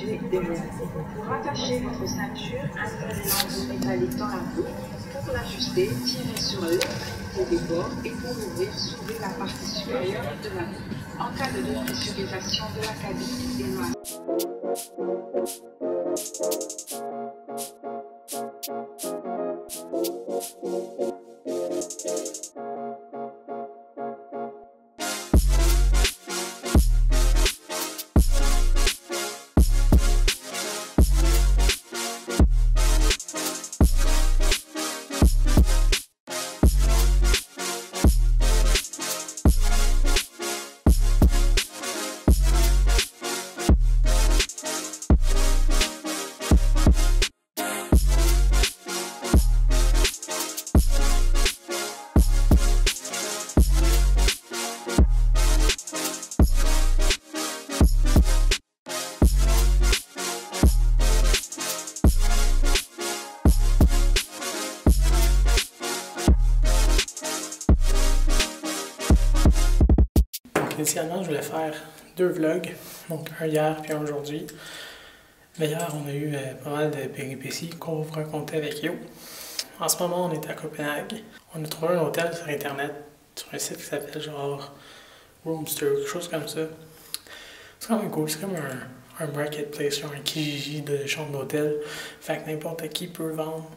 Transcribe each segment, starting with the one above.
situé derrière. Pour attacher votre ceinture, insérez l'angle métallique dans la boucle. Pour l'ajuster, tirez sur l'extrémité des bords et pour l'ouvrir, soulevez la partie supérieure de la boucle. En cas de dépressurisation de la cabine, éloignez. Initialement, je voulais faire 2 vlogs, donc un hier puis un aujourd'hui. Mais hier, on a eu pas mal de péripéties qu'on va vous raconter avec Yo. En ce moment, on est à Copenhague. On a trouvé un hôtel sur Internet, sur un site qui s'appelle genre Roomster, quelque chose comme ça. C'est quand même cool, c'est comme un marketplace, genre un Kijiji de chambre d'hôtel. Fait que n'importe qui peut vendre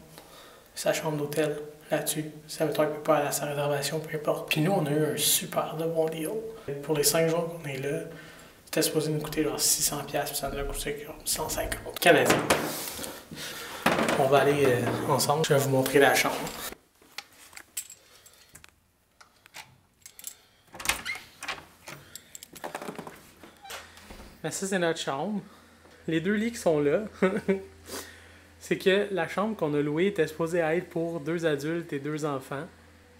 sa chambre d'hôtel là-dessus. Ça veut dire qu'il peut pas aller à sa réservation, peu importe. Puis nous, on a eu un super de bon deal. Pour les 5 jours qu'on est là, c'était supposé nous coûter genre 600$, puis ça nous a coûté 150 canadiens. On va aller ensemble, je vais vous montrer la chambre. Ben ça, c'est notre chambre. Les 2 lits qui sont là, c'est que la chambre qu'on a louée était supposée être pour 2 adultes et 2 enfants.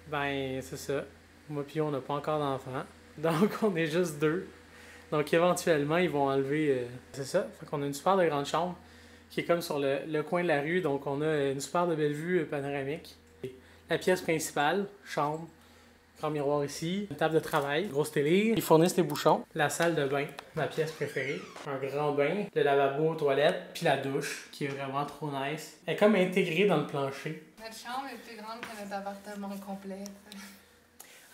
Ben, c'est ça. Moi pis on n'a pas encore d'enfants. Donc, on est juste 2. Donc, éventuellement, ils vont enlever... c'est ça. Fait qu'on a une super de grande chambre qui est comme sur le coin de la rue. Donc, on a une super de belle vue panoramique. La pièce principale, chambre, grand miroir ici, une table de travail, grosse télé. Ils fournissent les bouchons. La salle de bain, ma pièce préférée. Un grand bain, le lavabo, toilette, puis la douche, qui est vraiment trop nice. Elle est comme intégrée dans le plancher. Notre chambre est plus grande que notre appartement complet.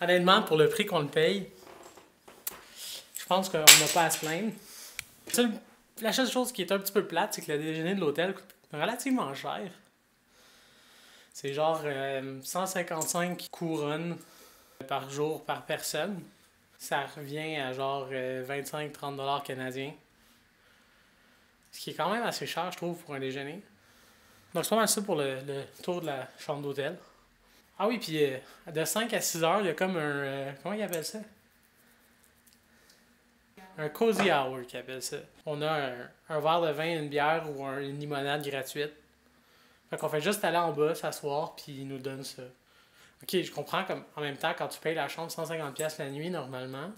Honnêtement, pour le prix qu'on le paye, je pense qu'on n'a pas à se plaindre. La seule chose qui est un petit peu plate, c'est que le déjeuner de l'hôtel coûte relativement cher. C'est genre 155 couronnes par jour par personne. Ça revient à genre 25-30$ canadiens. Ce qui est quand même assez cher, je trouve, pour un déjeuner. Donc c'est pas mal ça pour le tour de la chambre d'hôtel. Ah oui, puis de 5 à 6 heures, il y a comme un... comment ils appellent ça? Un cozy hour qu'ils appellent ça. On a un verre de vin, une bière ou une limonade gratuite. Fait qu'on fait juste aller en bas, s'asseoir, puis ils nous donnent ça. Ok, je comprends comme en même temps, quand tu payes la chambre 150$ la nuit, normalement.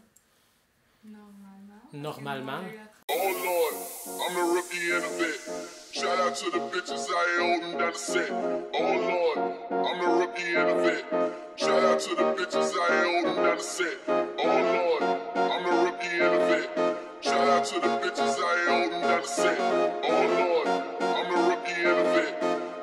Normalement. Oh Lord, I'm a rookie in a bit. Shout out to the bitches I ain't holding down the set. Oh Lord, I'm a rookie in a bit. Shout out to the bitches I ain't holding down the set. Oh Lord, I'm a rookie in a bit. Shout out to the bitches I ain't holding down the set. Oh Lord, I'm a rookie in a bit.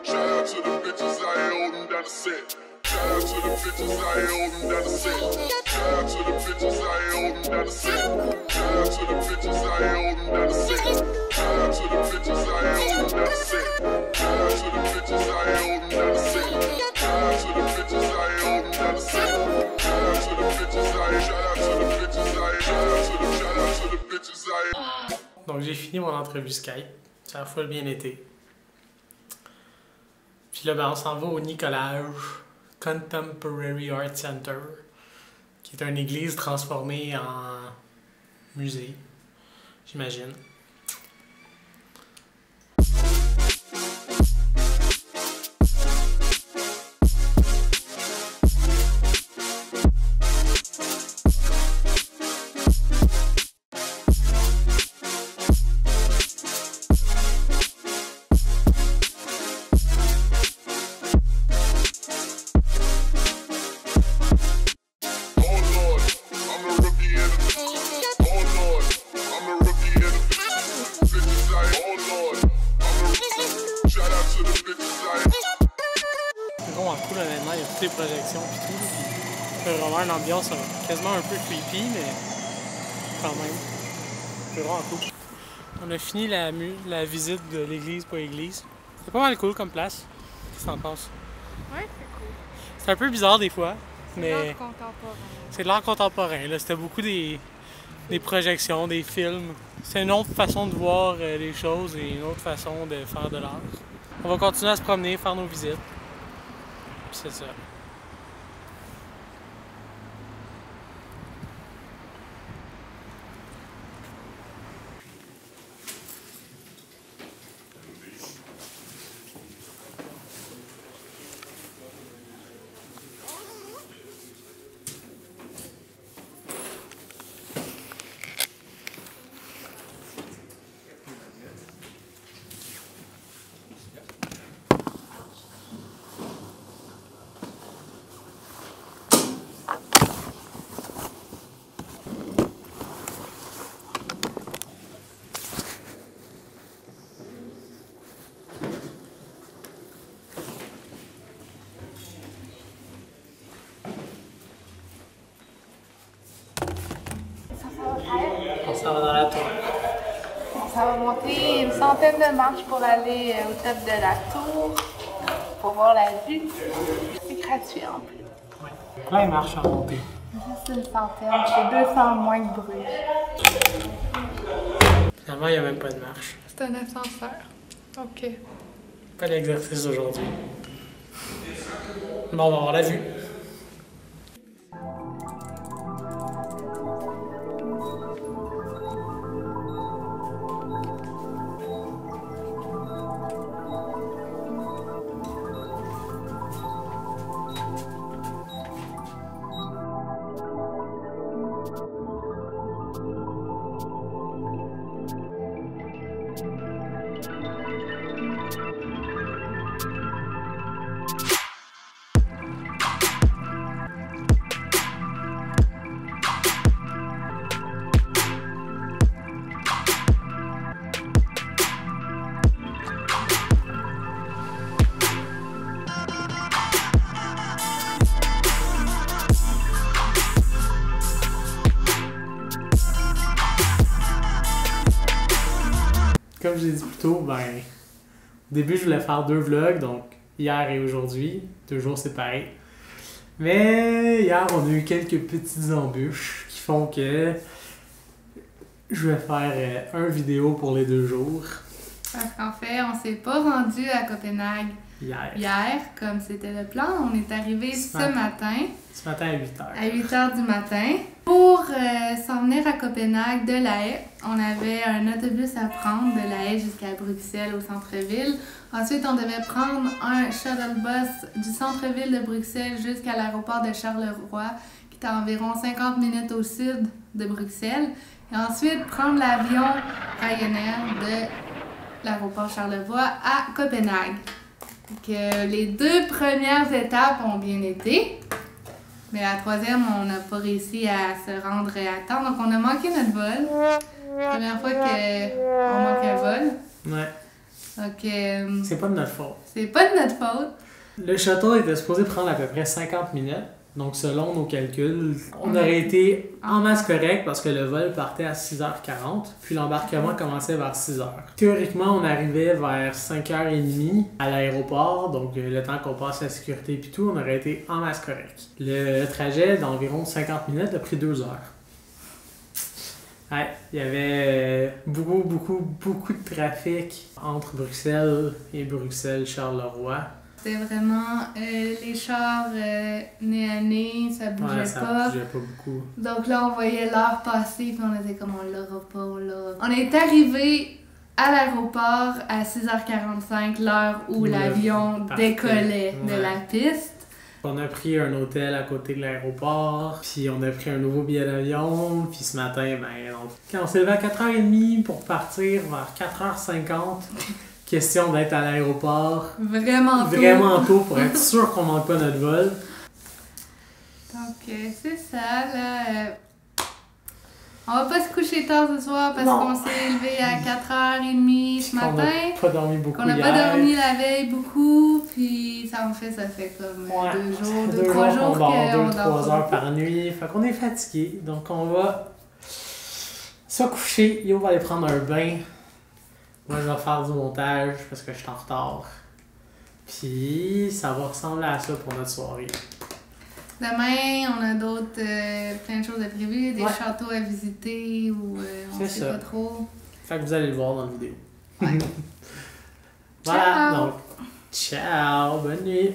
Shout out to the bitches I ain't holding down the set. Shout out to the bitches I ain't holding down the set. Shout out to the bitches I ain't holding down the set. Shout out to the bitches I ain't holding down the set. Shout out to the bitches I ain't holding down the set. Shout out to the bitches I ain't holding down the set. Shout out to the bitches I ain't holding down the set. Shout out to the bitches I ain't. Shout out to the bitches I ain't. Shout out to the bitches I ain't. Donc j'ai fini mon entrevue Skype. Ça a full bien été. Puis là, ben, on s'en va au Nicolage Contemporary Art Center, qui est une église transformée en musée, j'imagine. les projections et tout. C'est vraiment une ambiance quasiment un peu creepy, mais quand même, c'est vraiment cool. On a fini la visite de l'église pour église. C'est pas mal cool comme place. Qu'est-ce que t'en penses? Ouais, c'est cool. C'est un peu bizarre des fois, mais L'art contemporain. c'est de l'art contemporain. Là, c'était beaucoup des projections, des films. C'est une autre façon de voir les choses et une autre façon de faire de l'art. On va continuer à se promener, faire nos visites. Puis c'est ça. On s'en va dans la tour. Ça va monter une centaine de marches pour aller au top de la tour, pour voir la vue. C'est gratuit en plus. Ouais. Plein de marches à monter. Juste une centaine, c'est 200 moins de bruit. Finalement, il n'y a même pas de marche. C'est un ascenseur. OK. Pas d'exercice aujourd'hui. Bon, on va avoir la vue. Comme je l'ai dit plus tôt, au début je voulais faire 2 vlogs, donc hier et aujourd'hui, 2 jours séparés. Mais hier on a eu quelques petites embûches qui font que je vais faire une vidéo pour les 2 jours. Parce qu'en fait, on s'est pas rendu à Copenhague Hier, comme c'était le plan. On est arrivé ce matin. Ce matin à 8h. À 8h du matin. Pour s'en venir à Copenhague de La Haye, on avait un autobus à prendre de La Haye jusqu'à Bruxelles au centre-ville. Ensuite, on devait prendre un shuttle bus du centre-ville de Bruxelles jusqu'à l'aéroport de Charleroi, qui est à environ 50 minutes au sud de Bruxelles. Et ensuite, prendre l'avion Ryanair de l'aéroport Charleroi à Copenhague. Donc, les 2 premières étapes ont bien été. Mais la 3e, on n'a pas réussi à se rendre à temps. Donc, on a manqué notre vol. Première fois qu'on manque un vol. Ouais. Donc, c'est pas de notre faute. C'est pas de notre faute. Le shuttle était supposé prendre à peu près 50 minutes. Donc, selon nos calculs, on aurait été en masse correct parce que le vol partait à 6h40, puis l'embarquement commençait vers 6h. Théoriquement, on arrivait vers 5h30 à l'aéroport, donc le temps qu'on passe la sécurité et tout, on aurait été en masse correct. Le trajet d'environ 50 minutes a pris 2 heures. Ouais, il y avait beaucoup de trafic entre Bruxelles et Bruxelles-Charleroi. C'était vraiment les chars nez à nez, ça bougeait ouais, ça pas. bougeait pas beaucoup. Donc là, on voyait l'heure passer, puis on était comme on l'aura pas, on l'aura. On est arrivé à l'aéroport à 6h45, l'heure où l'avion décollait de la piste. On a pris un hôtel à côté de l'aéroport, puis on a pris un nouveau billet d'avion, puis ce matin, quand on s'est levé à 4h30 pour partir vers 4h50, question d'être à l'aéroport vraiment tôt pour être sûr qu'on manque pas notre vol. Donc c'est ça, là. On va pas se coucher tard ce soir parce Non. qu'on s'est levé à 4h30 ce On matin. n'a pas dormi beaucoup Qu'on n'a hier. pas dormi la veille beaucoup, puis ça fait comme Ouais, 2 jours, deux 3 jours qu'on dort qu'on 2-3 dort heures pas par nuit. Fait qu'on est fatigué. Donc on va se coucher. Yo va aller prendre un bain. Moi je vais faire du montage parce que je suis en retard. Puis ça va ressembler à ça pour notre soirée. Demain, on a d'autres, plein de choses de prévues, des Ouais. châteaux à visiter ou on C'est sait ça. pas trop. Fait que vous allez le voir dans la vidéo. Ouais. Voilà, Ciao. donc ciao, bonne nuit.